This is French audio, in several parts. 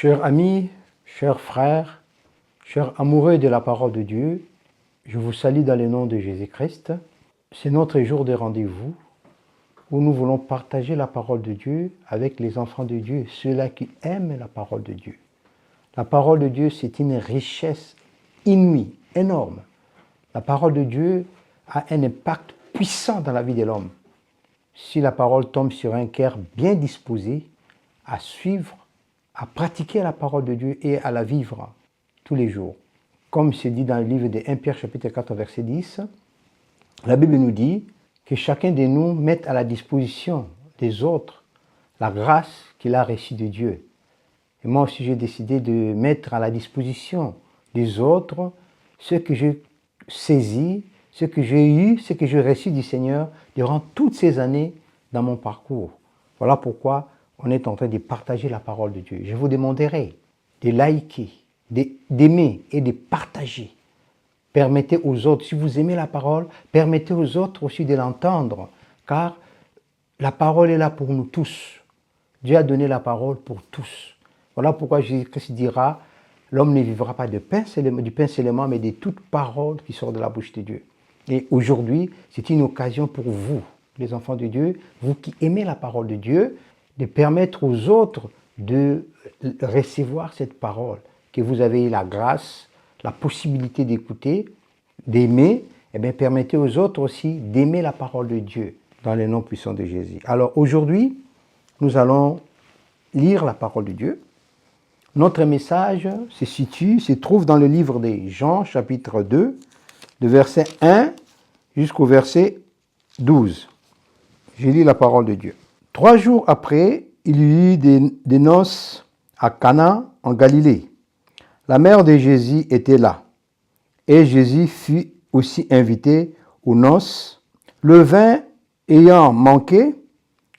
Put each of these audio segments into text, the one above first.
Chers amis, chers frères, chers amoureux de la parole de Dieu, je vous salue dans le nom de Jésus-Christ. C'est notre jour de rendez-vous où nous voulons partager la parole de Dieu avec les enfants de Dieu, ceux-là qui aiment la parole de Dieu. La parole de Dieu, c'est une richesse inouïe, énorme. La parole de Dieu a un impact puissant dans la vie de l'homme. Si la parole tombe sur un cœur bien disposé à suivre, à pratiquer la parole de Dieu et à la vivre tous les jours. Comme c'est dit dans le livre de 1 Pierre chapitre 4 verset 10, la Bible nous dit que chacun de nous mette à la disposition des autres la grâce qu'il a reçue de Dieu. Et moi aussi j'ai décidé de mettre à la disposition des autres ce que j'ai saisi, ce que j'ai eu, ce que j'ai reçu du Seigneur durant toutes ces années dans mon parcours. Voilà pourquoi on est en train de partager la parole de Dieu. Je vous demanderai de liker, d'aimer et de partager. Permettez aux autres, si vous aimez la parole, permettez aux autres aussi de l'entendre, car la parole est là pour nous tous. Dieu a donné la parole pour tous. Voilà pourquoi Jésus-Christ dira, l'homme ne vivra pas du pain seulement, mais de toute parole qui sort de la bouche de Dieu. Et aujourd'hui, c'est une occasion pour vous, les enfants de Dieu, vous qui aimez la parole de Dieu, de permettre aux autres de recevoir cette parole, que vous avez la grâce, la possibilité d'écouter, d'aimer, et bien permettez aux autres aussi d'aimer la parole de Dieu dans le nom puissant de Jésus. Alors aujourd'hui, nous allons lire la parole de Dieu. Notre message se trouve dans le livre de Jean, chapitre 2, de verset 1 jusqu'au verset 12. Je lis la parole de Dieu. 3 jours après, il y eut des noces à Cana, en Galilée. La mère de Jésus était là, et Jésus fut aussi invité aux noces. Le vin ayant manqué,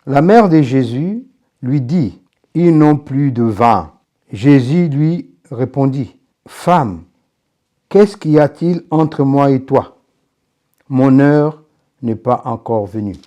la mère de Jésus lui dit, « Ils n'ont plus de vin. » Jésus lui répondit, « Femme, qu'est-ce qu'y a-t-il entre moi et toi? Mon heure n'est pas encore venue. »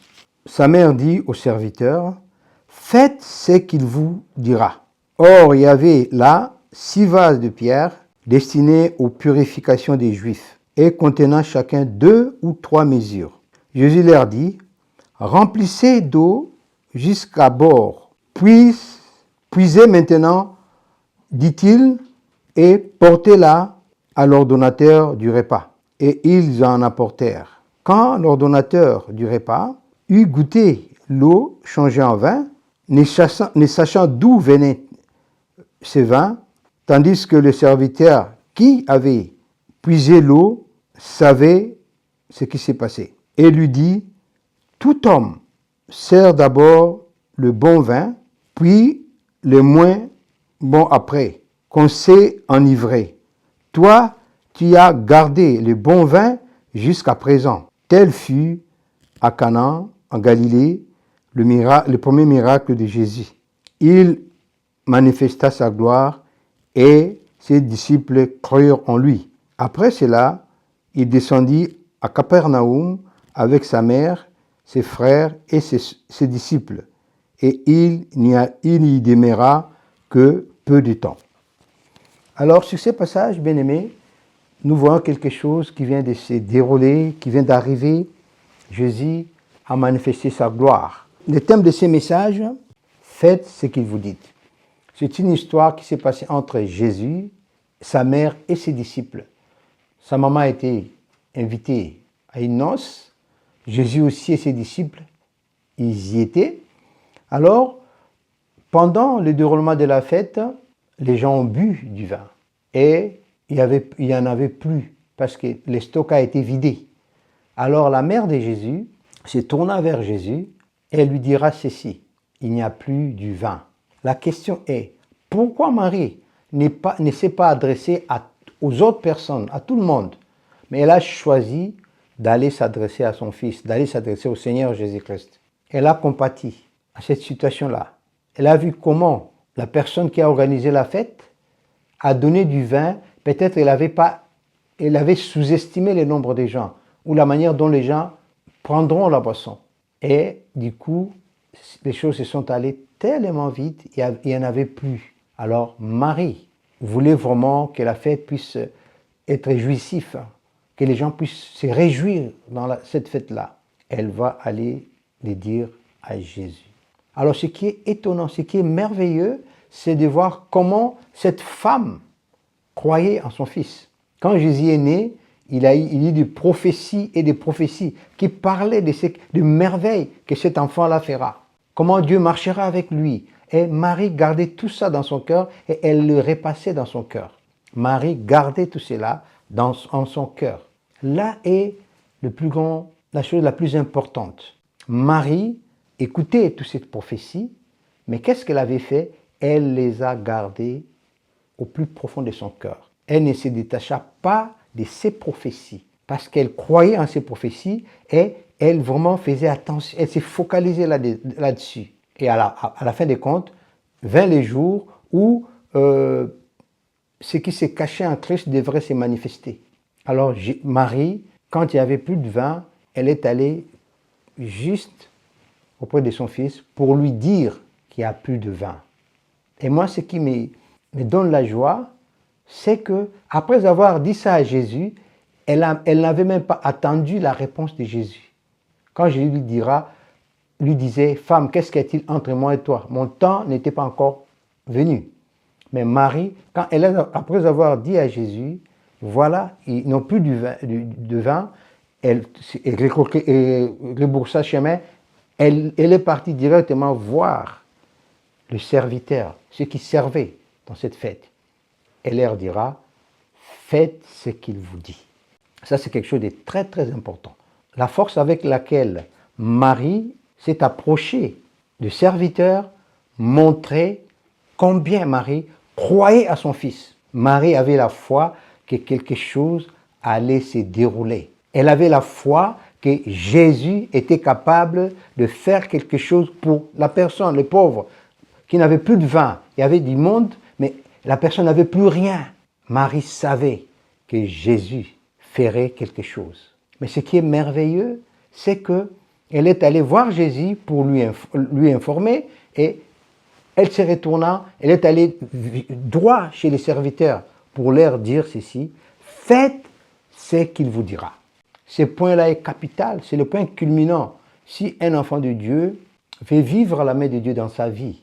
Sa mère dit au serviteur, « Faites ce qu'il vous dira. » Or, il y avait là 6 vases de pierre destinés aux purifications des Juifs et contenant chacun 2 ou 3 mesures. Jésus leur dit, « Remplissez d'eau jusqu'à bord, puisez maintenant, dit-il, et portez-la à l'ordonnateur du repas. » Et ils en apportèrent. Quand l'ordonnateur du repas eut goûté l'eau changée en vin, ne sachant d'où venait ce vin, tandis que le serviteur qui avait puisé l'eau savait ce qui s'est passé, et lui dit, « Tout homme sert d'abord le bon vin, puis le moins bon après, qu'on s'est enivré. Toi, tu as gardé le bon vin jusqu'à présent. » Tel fut à Cana, en Galilée, le premier miracle de Jésus. Il manifesta sa gloire et ses disciples crurent en lui. Après cela, il descendit à Capernaum avec sa mère, ses frères et ses disciples. Et il n'y demeura que peu de temps. Alors, sur ce passage, bien-aimés, nous voyons quelque chose qui vient de se dérouler, qui vient d'arriver. Jésus a manifesté sa gloire. Le thème de ce message, faites ce qu'il vous dit. C'est une histoire qui s'est passée entre Jésus, sa mère et ses disciples. Sa maman a été invitée à une noce. Jésus aussi et ses disciples, ils y étaient. Alors, pendant le déroulement de la fête, les gens ont bu du vin. Et il n'y en avait plus parce que le stock a été vidé. Alors la mère de Jésus se tourna vers Jésus et elle lui dira ceci, « Il n'y a plus du vin. » La question est, pourquoi Marie ne s'est pas adressée aux autres personnes, à tout le monde, mais elle a choisi d'aller s'adresser à son fils, d'aller s'adresser au Seigneur Jésus-Christ. Elle a compati à cette situation-là. Elle a vu comment la personne qui a organisé la fête a donné du vin. Peut-être elle avait sous-estimé le nombre de gens ou la manière dont les gens prendront la boisson. Et du coup, les choses se sont allées tellement vite, il n'y en avait plus Alors Marie voulait vraiment que la fête puisse être jouissive, que les gens puissent se réjouir dans cette fête-là. Elle va aller le dire à Jésus. Alors ce qui est étonnant, ce qui est merveilleux, c'est de voir comment cette femme croyait en son fils. Quand Jésus est né, il y a eu des prophéties et des prophéties qui parlaient de merveilles que cet enfant-là fera. Comment Dieu marchera avec lui. Et Marie gardait tout ça dans son cœur et elle le repassait dans son cœur. Marie gardait tout cela en son cœur. Là est la chose la plus importante. Marie écoutait toutes ces prophéties, mais qu'est-ce qu'elle avait fait? Elle les a gardées au plus profond de son cœur. Elle ne se détacha pas de ces prophéties parce qu'elle croyait en ces prophéties et elle vraiment faisait attention, elle s'est focalisée là-dessus. Et à la fin des comptes, vint les jours où ce qui s'est caché en Christ devrait se manifester. Alors Marie, quand il n'y avait plus de vin, elle est allée juste auprès de son fils pour lui dire qu'il n'y a plus de vin. Et moi, ce qui me donne la joie, c'est que après avoir dit ça à Jésus, elle n'avait même pas attendu la réponse de Jésus. Quand Jésus lui disait, femme, qu'est-ce qu'il y a-t-il entre moi et toi? Mon temps n'était pas encore venu. Mais Marie, après avoir dit à Jésus, voilà, ils n'ont plus de vin, elle rebroussa chemin, elle est partie directement voir le serviteur, ceux qui servaient dans cette fête. Elle leur dira, faites ce qu'il vous dit. Ça, c'est quelque chose de très, très important. La force avec laquelle Marie s'est approchée du serviteur montrait combien Marie croyait à son fils. Marie avait la foi que quelque chose allait se dérouler. Elle avait la foi que Jésus était capable de faire quelque chose pour la personne, le pauvre, qui n'avait plus de vin. Il y avait du monde, mais la personne n'avait plus rien. Marie savait que Jésus ferait quelque chose. Mais ce qui est merveilleux, c'est qu'elle est allée voir Jésus pour lui informer et elle se retourna, elle est allée droit chez les serviteurs pour leur dire ceci, faites ce qu'il vous dira. Ce point-là est capital, c'est le point culminant. Si un enfant de Dieu veut vivre la main de Dieu dans sa vie,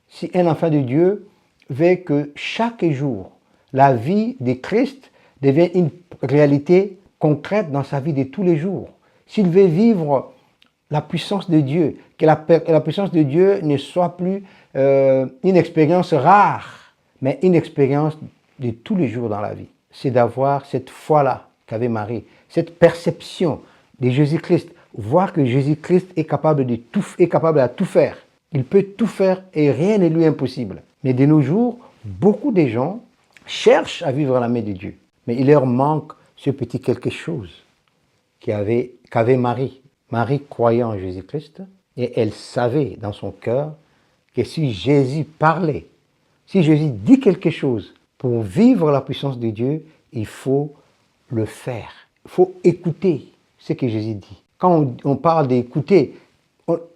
si un enfant de Dieu veut que chaque jour, la vie de Christ devienne une réalité concrète dans sa vie de tous les jours, s'il veut vivre la puissance de Dieu, que la puissance de Dieu ne soit plus une expérience rare, mais une expérience de tous les jours dans la vie. C'est d'avoir cette foi-là qu'avait Marie, cette perception de Jésus-Christ, voir que Jésus-Christ est capable à tout faire. Il peut tout faire et rien n'est lui impossible. Mais de nos jours, beaucoup de gens cherchent à vivre la main de Dieu. Mais il leur manque ce petit quelque chose qu'avait Marie. Marie croyait en Jésus-Christ et elle savait dans son cœur que si Jésus parlait, si Jésus dit quelque chose pour vivre la puissance de Dieu, il faut le faire. Il faut écouter ce que Jésus dit. Quand on parle d'écouter,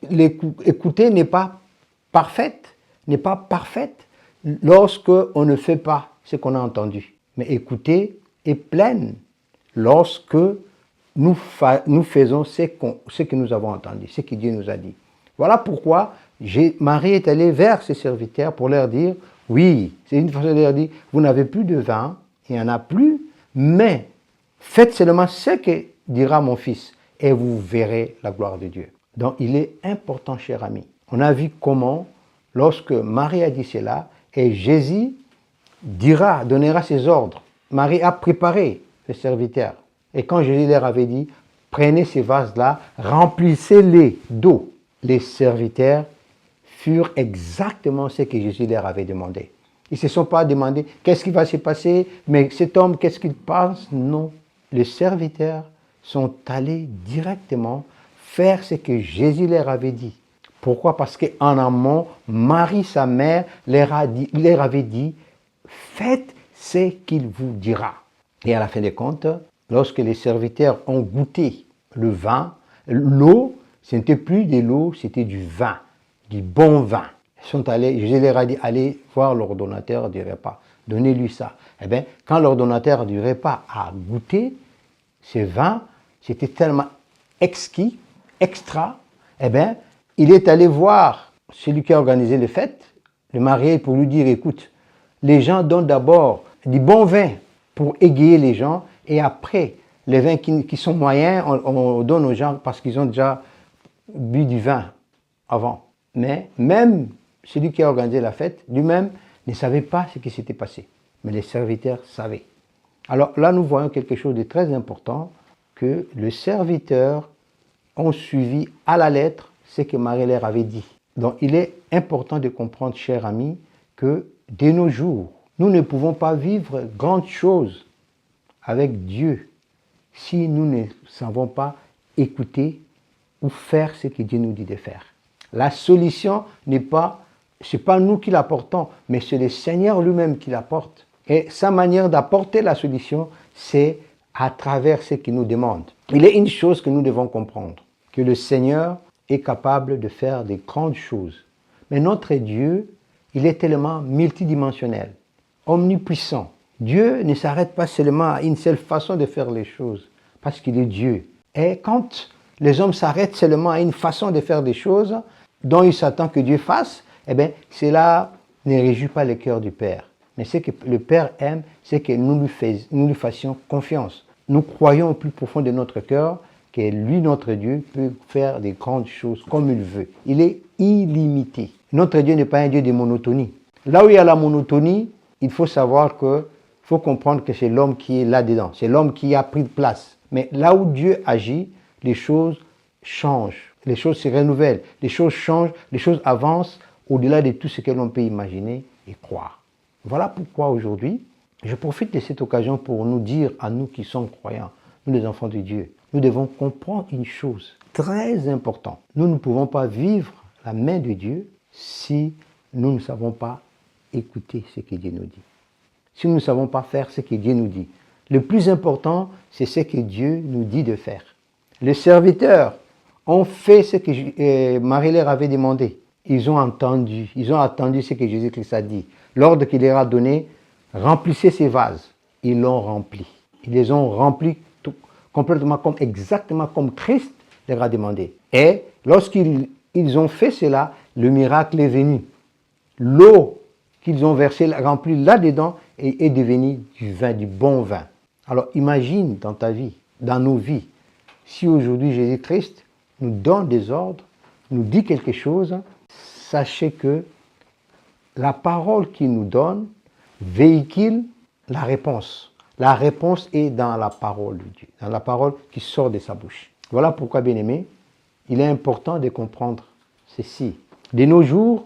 l'écouter n'est pas parfaite lorsque on ne fait pas ce qu'on a entendu. Mais écouter est pleine lorsque nous faisons ce que nous avons entendu, ce que Dieu nous a dit. Voilà pourquoi Marie est allée vers ses serviteurs pour leur dire, oui, c'est une façon de leur dire, vous n'avez plus de vin, il n'y en a plus, mais faites seulement ce que dira mon fils et vous verrez la gloire de Dieu. Donc il est important, cher ami. On a vu comment, lorsque Marie a dit cela, et Jésus donnera ses ordres. Marie a préparé les serviteurs. Et quand Jésus leur avait dit, prenez ces vases-là, remplissez-les d'eau. Les serviteurs furent exactement ce que Jésus leur avait demandé. Ils ne se sont pas demandé, qu'est-ce qui va se passer, mais cet homme, qu'est-ce qu'il pense? Non. Les serviteurs sont allés directement faire ce que Jésus leur avait dit. Pourquoi? Parce qu'en amont, Marie, sa mère, leur avait dit, faites ce qu'il vous dira. Et à la fin des comptes, lorsque les serviteurs ont goûté le vin, l'eau, ce n'était plus de l'eau, c'était du vin, du bon vin. Jésus leur a dit, allez voir l'ordonnateur du repas, donnez-lui ça. Eh bien, quand l'ordonnateur du repas a goûté ce vin, c'était tellement exquis, extra, eh bien, il est allé voir celui qui a organisé les fêtes, le marié, pour lui dire, écoute, les gens donnent d'abord du bon vin pour égayer les gens, et après, les vins qui sont moyens, on donne aux gens parce qu'ils ont déjà bu du vin avant. Mais même celui qui a organisé la fête, lui-même, ne savait pas ce qui s'était passé. Mais les serviteurs savaient. Alors là, nous voyons quelque chose de très important, que les serviteurs ont suivi à la lettre ce que Marie leur avait dit. Donc il est important de comprendre, chers amis, que de nos jours, nous ne pouvons pas vivre grande chose avec Dieu si nous ne savons pas écouter ou faire ce que Dieu nous dit de faire. La solution n'est pas, c'est pas nous qui l'apportons, mais c'est le Seigneur lui-même qui l'apporte. Et sa manière d'apporter la solution, c'est à travers ce qu'il nous demande. Il est une chose que nous devons comprendre, que le Seigneur est capable de faire des grandes choses. Mais notre Dieu, il est tellement multidimensionnel, omnipuissant. Dieu ne s'arrête pas seulement à une seule façon de faire les choses, parce qu'il est Dieu. Et quand les hommes s'arrêtent seulement à une façon de faire des choses dont ils s'attendent que Dieu fasse, eh bien, cela ne réjouit pas le cœur du Père. Mais ce que le Père aime, c'est que nous lui fassions confiance. Nous croyons au plus profond de notre cœur que lui, notre Dieu, peut faire des grandes choses comme il veut. Il est illimité. Notre Dieu n'est pas un Dieu de monotonie. Là où il y a la monotonie, il faut savoir que, il faut comprendre que c'est l'homme qui est là-dedans. C'est l'homme qui a pris de place. Mais là où Dieu agit, les choses changent. Les choses se renouvellent. Les choses changent. Les choses avancent au-delà de tout ce que l'on peut imaginer et croire. Voilà pourquoi aujourd'hui, je profite de cette occasion pour nous dire à nous qui sommes croyants, nous les enfants de Dieu, nous devons comprendre une chose très importante. Nous ne pouvons pas vivre la main de Dieu si nous ne savons pas écouter ce que Dieu nous dit. Si nous ne savons pas faire ce que Dieu nous dit. Le plus important, c'est ce que Dieu nous dit de faire. Les serviteurs ont fait ce que Marie leur avait demandé. Ils ont attendu ce que Jésus-Christ a dit. L'ordre qu'il leur a donné, remplissez ces vases. Ils l'ont rempli. Ils les ont remplis complètement exactement comme Christ leur a demandé. Et lorsqu'ils ont fait cela, le miracle est venu. L'eau qu'ils ont versée, remplie là-dedans, est devenue du vin, du bon vin. Alors imagine dans ta vie, dans nos vies, si aujourd'hui Jésus-Christ nous donne des ordres, nous dit quelque chose, sachez que la parole qu'il nous donne véhicule la réponse. La réponse est dans la parole de Dieu, dans la parole qui sort de sa bouche. Voilà pourquoi, bien-aimés, il est important de comprendre ceci. De nos jours,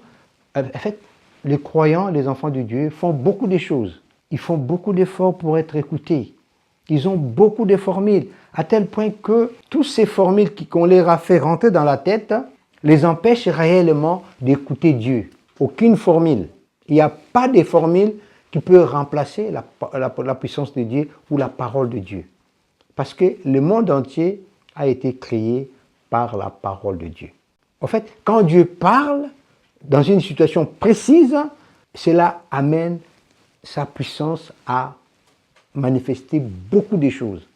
en fait, les croyants, les enfants de Dieu, font beaucoup de choses. Ils font beaucoup d'efforts pour être écoutés. Ils ont beaucoup de formules, à tel point que toutes ces formules qu'on leur a fait rentrer dans la tête les empêchent réellement d'écouter Dieu. Aucune formule. Il n'y a pas de formule qui peut remplacer la puissance de Dieu ou la parole de Dieu. Parce que le monde entier a été créé par la parole de Dieu. En fait, quand Dieu parle dans une situation précise, cela amène sa puissance à manifester beaucoup de choses.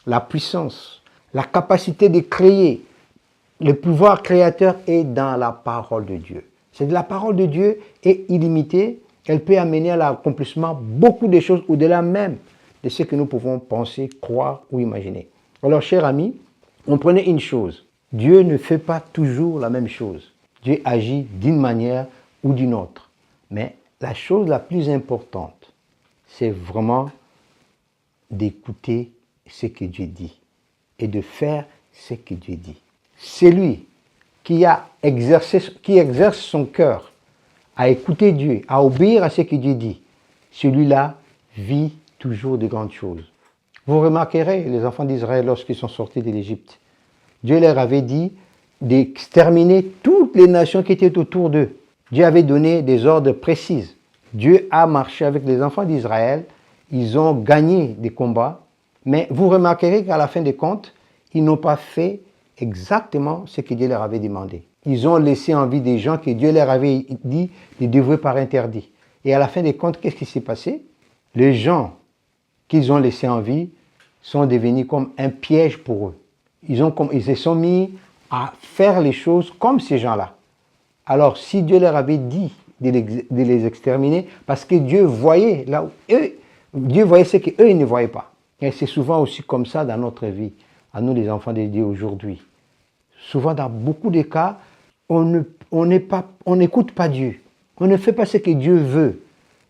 La puissance, la capacité de créer, le pouvoir créateur est dans la parole de Dieu. C'est de la parole de Dieu est illimitée. Elle peut amener à l'accomplissement beaucoup de choses au-delà même de ce que nous pouvons penser, croire ou imaginer. Alors, chers amis, comprenez une chose. Dieu ne fait pas toujours la même chose. Dieu agit d'une manière ou d'une autre. Mais la chose la plus importante, c'est vraiment d'écouter ce que Dieu dit et de faire ce que Dieu dit. Celui qui exerce son cœur à écouter Dieu, à obéir à ce que Dieu dit, celui-là vit toujours de grandes choses. Vous remarquerez, les enfants d'Israël, lorsqu'ils sont sortis de l'Égypte, Dieu leur avait dit d'exterminer toutes les nations qui étaient autour d'eux. Dieu avait donné des ordres précis. Dieu a marché avec les enfants d'Israël, ils ont gagné des combats, mais vous remarquerez qu'à la fin des comptes, ils n'ont pas fait exactement ce que Dieu leur avait demandé. ils ont laissé en vie des gens que Dieu leur avait dit de dévouer par interdit. Et à la fin des comptes, qu'est-ce qui s'est passé? Les gens qu'ils ont laissés en vie sont devenus comme un piège pour eux. Ils se sont mis à faire les choses comme ces gens-là. Alors, si Dieu leur avait dit de les exterminer, parce que Dieu voyait là où Dieu voyait ce qu'eux, ils ne voyaient pas. Et c'est souvent aussi comme ça dans notre vie, à nous les enfants de Dieu aujourd'hui. Souvent, dans beaucoup de cas, on n'écoute pas Dieu. On ne fait pas ce que Dieu veut.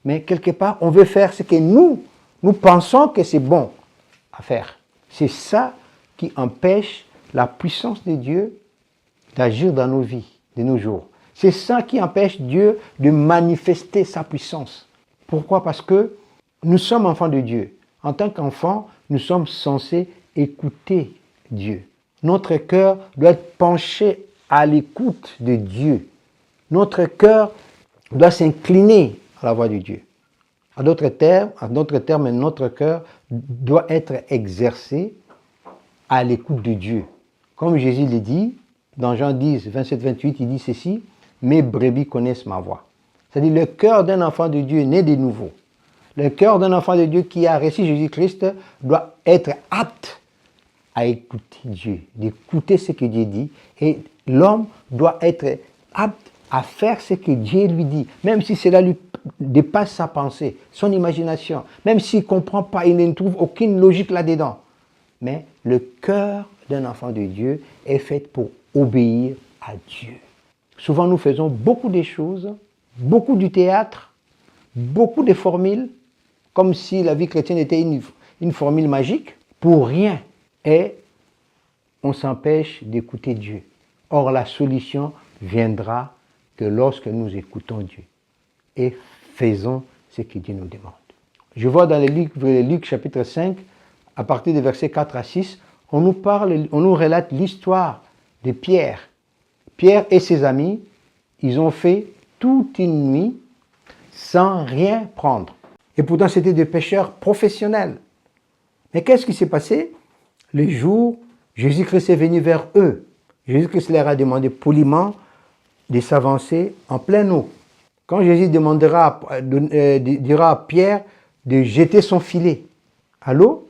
Mais quelque part, on veut faire ce que nous pensons que c'est bon à faire. C'est ça qui empêche la puissance de Dieu d'agir dans nos vies, de nos jours. C'est ça qui empêche Dieu de manifester sa puissance. Pourquoi? Parce que nous sommes enfants de Dieu. En tant qu'enfants, nous sommes censés écouter Dieu. Notre cœur doit être penché à l'écoute de Dieu. Notre cœur doit s'incliner à la voix de Dieu. En d'autres termes, notre cœur doit être exercé à l'écoute de Dieu. Comme Jésus le dit, dans Jean 10, 27-28, il dit ceci, « Mes brebis connaissent ma voix ». C'est-à-dire le cœur d'un enfant de Dieu né de nouveau. Le cœur d'un enfant de Dieu qui a reçu Jésus-Christ doit être apte à écouter Dieu, d'écouter ce que Dieu dit. Et l'homme doit être apte à faire ce que Dieu lui dit, même si cela lui dépasse sa pensée, son imagination, même s'il ne comprend pas, il ne trouve aucune logique là-dedans. Mais le cœur d'un enfant de Dieu est fait pour obéir à Dieu. Souvent, nous faisons beaucoup de choses, beaucoup du théâtre, beaucoup de formules, comme si la vie chrétienne était une formule magique, pour rien. Et on s'empêche d'écouter Dieu. Or, la solution viendra que lorsque nous écoutons Dieu et faisons ce que Dieu nous demande. Je vois dans Luc chapitre 5, à partir des versets 4 à 6, on nous relate l'histoire de Pierre. Pierre et ses amis, ils ont fait toute une nuit sans rien prendre. Et pourtant, c'était des pêcheurs professionnels. Mais qu'est-ce qui s'est passé? Le jour, Jésus-Christ est venu vers eux. Jésus-Christ leur a demandé poliment de s'avancer en pleine eau. Quand Jésus dira à Pierre de jeter son filet à l'eau,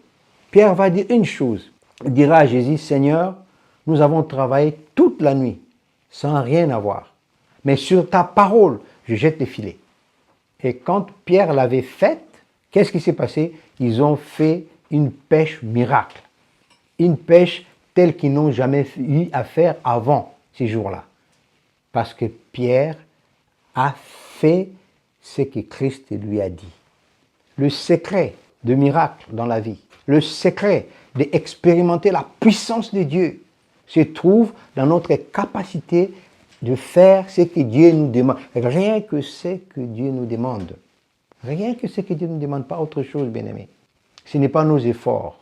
Pierre va dire une chose. Il dira à Jésus, « Seigneur, nous avons travaillé toute la nuit sans rien avoir. Mais sur ta parole, je jette les filets. » Et quand Pierre l'avait faite, qu'est-ce qui s'est passé? Ils ont fait une pêche miracle. Une pêche telle qu'ils n'ont jamais eu à faire avant ces jours-là. Parce que Pierre a fait ce que Christ lui a dit. Le secret de miracle dans la vie, le secret d'expérimenter la puissance de Dieu se trouve dans notre capacité de faire ce que Dieu nous demande. Rien que ce que Dieu nous demande. Rien que ce que Dieu ne nous demande, pas autre chose, bien-aimés. Ce n'est pas nos efforts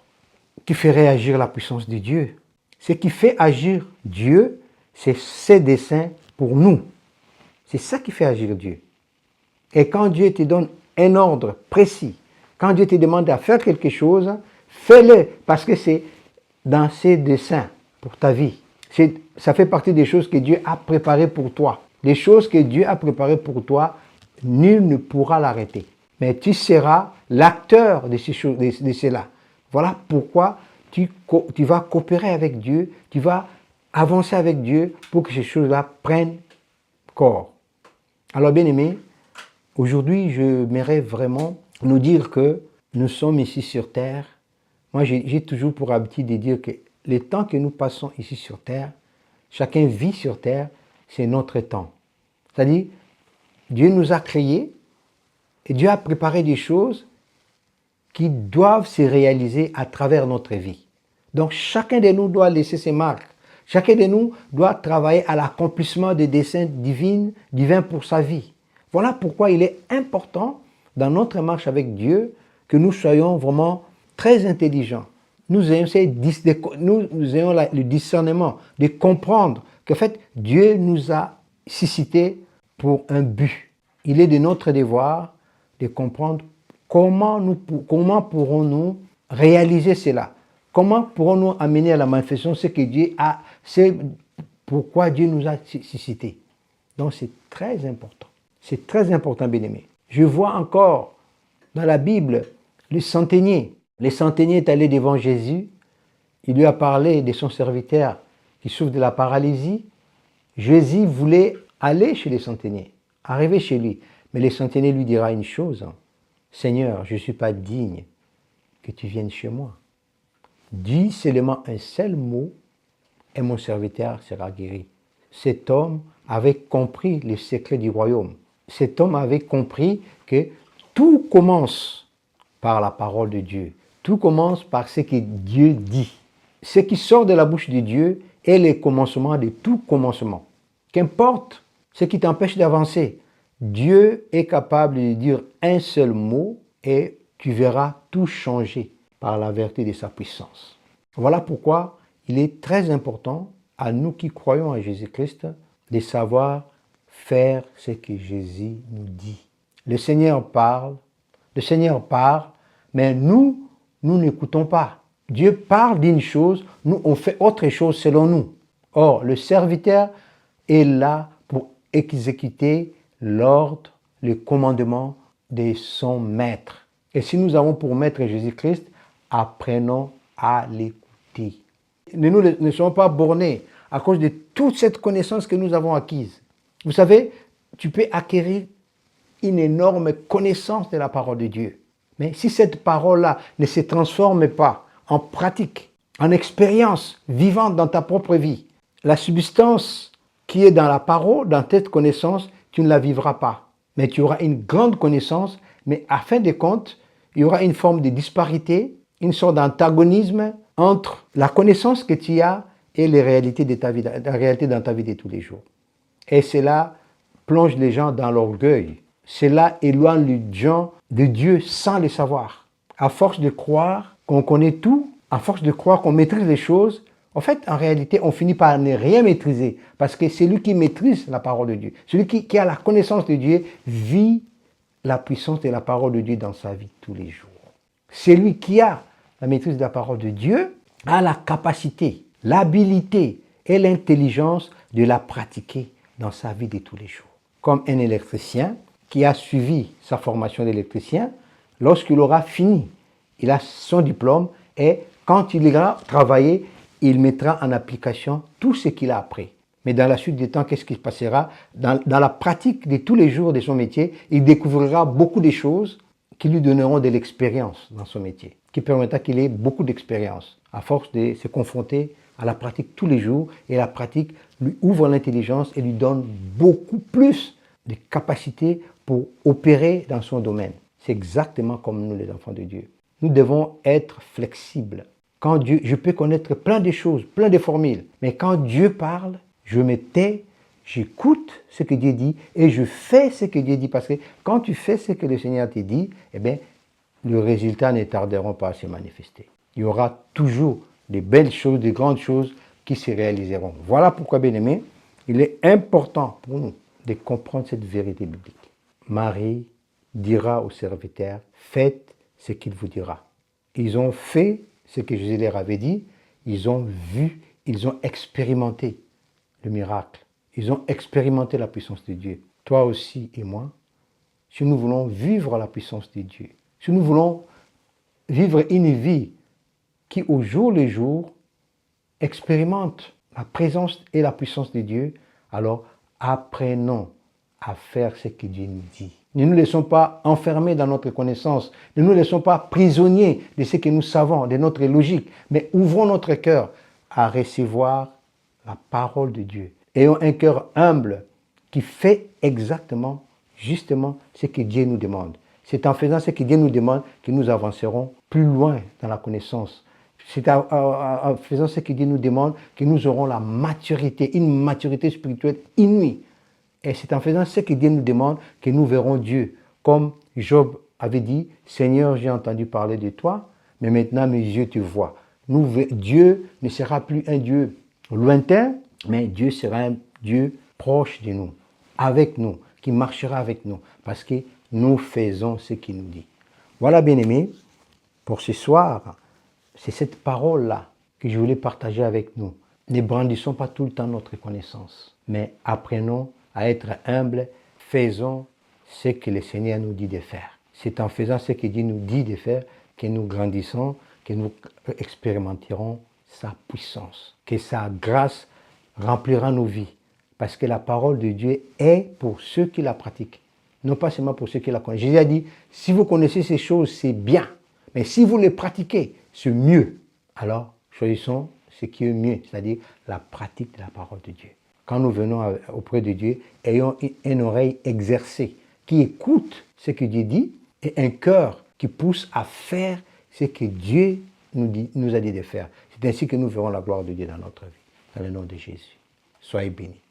qui feraient agir la puissance de Dieu. Ce qui fait agir Dieu, c'est ses desseins pour nous. C'est ça qui fait agir Dieu. Et quand Dieu te donne un ordre précis, quand Dieu te demande à faire quelque chose, fais-le parce que c'est dans ses desseins pour ta vie. Ça fait partie des choses que Dieu a préparées pour toi. Les choses que Dieu a préparées pour toi, nul ne pourra l'arrêter. Mais tu seras l'acteur de cela. Voilà pourquoi tu vas coopérer avec Dieu, tu vas avancer avec Dieu pour que ces choses-là prennent corps. Alors bien aimés, aujourd'hui je m'aimerais vraiment nous dire que nous sommes ici sur terre. Moi j'ai toujours pour habitude de dire que le temps que nous passons ici sur terre, chacun vit sur terre, c'est notre temps. C'est-à-dire, Dieu nous a créés et Dieu a préparé des choses qui doivent se réaliser à travers notre vie. Donc chacun de nous doit laisser ses marques. Chacun de nous doit travailler à l'accomplissement des desseins divins pour sa vie. Voilà pourquoi il est important dans notre marche avec Dieu que nous soyons vraiment très intelligents. Nous ayons le discernement de comprendre qu'en fait, Dieu nous a suscités pour un but. Il est de notre devoir de comprendre comment pourrons-nous réaliser cela. Comment pourrons-nous amener à la manifestation ce que Dieu a, pourquoi Dieu nous a suscités. Donc c'est très important. C'est très important, bien-aimé. Je vois encore dans la Bible le centenier. Le centenier est allé devant Jésus. Il lui a parlé de son serviteur qui souffre de la paralysie. Jésus voulait aller chez les centeniers, arriver chez lui. Mais le centenier lui dira une chose. Seigneur, je ne suis pas digne que tu viennes chez moi. Dis seulement un seul mot et mon serviteur sera guéri. Cet homme avait compris les secrets du royaume. Cet homme avait compris que tout commence par la parole de Dieu. Tout commence par ce que Dieu dit. Ce qui sort de la bouche de Dieu est le commencement de tout commencement. Qu'importe ce qui t'empêche d'avancer, Dieu est capable de dire un seul mot et tu verras tout changer par la vertu de sa puissance. Voilà pourquoi il est très important à nous qui croyons à Jésus-Christ de savoir faire ce que Jésus nous dit. Le Seigneur parle, mais nous n'écoutons pas. Dieu parle d'une chose, nous on fait autre chose selon nous. Or, le serviteur est là pour exécuter l'ordre, le commandement de son maître. Et si nous avons pour maître Jésus-Christ, apprenons à l'écouter. Nous ne sommes pas bornés à cause de toute cette connaissance que nous avons acquise. Vous savez, tu peux acquérir une énorme connaissance de la parole de Dieu. Mais si cette parole-là ne se transforme pas en pratique, en expérience vivante dans ta propre vie, la substance qui est dans la parole, dans cette connaissance, tu ne la vivras pas. Mais tu auras une grande connaissance, mais à fin de compte, il y aura une forme de disparité, une sorte d'antagonisme entre la connaissance que tu as et les réalités de ta vie, la réalité dans ta vie de tous les jours. Et cela plonge les gens dans l'orgueil. Cela éloigne les gens de Dieu sans le savoir. À force de croire qu'on connaît tout, à force de croire qu'on maîtrise les choses, en fait, en réalité, on finit par ne rien maîtriser. Parce que celui qui maîtrise la parole de Dieu, celui qui a la connaissance de Dieu, vit la puissance de la parole de Dieu dans sa vie tous les jours. Celui qui a la maîtrise de la parole de Dieu a la capacité, l'habilité et l'intelligence de la pratiquer dans sa vie de tous les jours. Comme un électricien qui a suivi sa formation d'électricien, lorsqu'il aura fini, il a son diplôme et quand il ira travailler, il mettra en application tout ce qu'il a appris. Mais dans la suite du temps, qu'est-ce qui se passera? Dans la pratique de tous les jours de son métier, il découvrira beaucoup de choses qui lui donneront de l'expérience dans son métier, qui permettra qu'il ait beaucoup d'expérience, à force de se confronter à la pratique tous les jours. Et la pratique lui ouvre l'intelligence et lui donne beaucoup plus de capacités pour opérer dans son domaine. C'est exactement comme nous, les enfants de Dieu. Nous devons être flexibles. Quand Dieu, je peux connaître plein de choses, plein de formules, mais quand Dieu parle, je me tais, j'écoute ce que Dieu dit et je fais ce que Dieu dit. Parce que quand tu fais ce que le Seigneur te dit, eh bien, les résultats ne tarderont pas à se manifester. Il y aura toujours des belles choses, des grandes choses qui se réaliseront. Voilà pourquoi, bien-aimés, il est important pour nous de comprendre cette vérité biblique. Marie dira aux serviteurs, faites ce qu'il vous dira. Ils ont fait ce que Jésus leur avait dit, ils ont vu, ils ont expérimenté le miracle. Ils ont expérimenté la puissance de Dieu. Toi aussi et moi, si nous voulons vivre la puissance de Dieu, si nous voulons vivre une vie qui au jour le jour expérimente la présence et la puissance de Dieu, alors apprenons à faire ce que Dieu nous dit. Ne nous laissons pas enfermer dans notre connaissance, ne nous laissons pas prisonniers de ce que nous savons, de notre logique, mais ouvrons notre cœur à recevoir la parole de Dieu. Ayons un cœur humble qui fait exactement, justement, ce que Dieu nous demande. C'est en faisant ce que Dieu nous demande que nous avancerons plus loin dans la connaissance. C'est en faisant ce que Dieu nous demande que nous aurons la maturité, une maturité spirituelle inouïe. Et c'est en faisant ce que Dieu nous demande que nous verrons Dieu. Comme Job avait dit, Seigneur, j'ai entendu parler de toi, mais maintenant mes yeux te voient. Dieu ne sera plus un Dieu lointain, mais Dieu sera un Dieu proche de nous, avec nous, qui marchera avec nous, parce que nous faisons ce qu'il nous dit. Voilà, bien-aimés, pour ce soir, c'est cette parole-là que je voulais partager avec nous. Ne brandissons pas tout le temps notre connaissance, mais apprenons à être humbles, faisons ce que le Seigneur nous dit de faire. C'est en faisant ce que Dieu nous dit de faire que nous grandissons, que nous expérimenterons sa puissance, que sa grâce remplira nos vies. Parce que la parole de Dieu est pour ceux qui la pratiquent, non pas seulement pour ceux qui la connaissent. Jésus a dit, si vous connaissez ces choses, c'est bien. Mais si vous les pratiquez, c'est mieux. Alors, choisissons ce qui est mieux, c'est-à-dire la pratique de la parole de Dieu. Quand nous venons auprès de Dieu, ayons une oreille exercée, qui écoute ce que Dieu dit, et un cœur qui pousse à faire ce que Dieu nous a dit de faire. C'est ainsi que nous verrons la gloire de Dieu dans notre vie. Dans le nom de Jésus. Soyez bénis.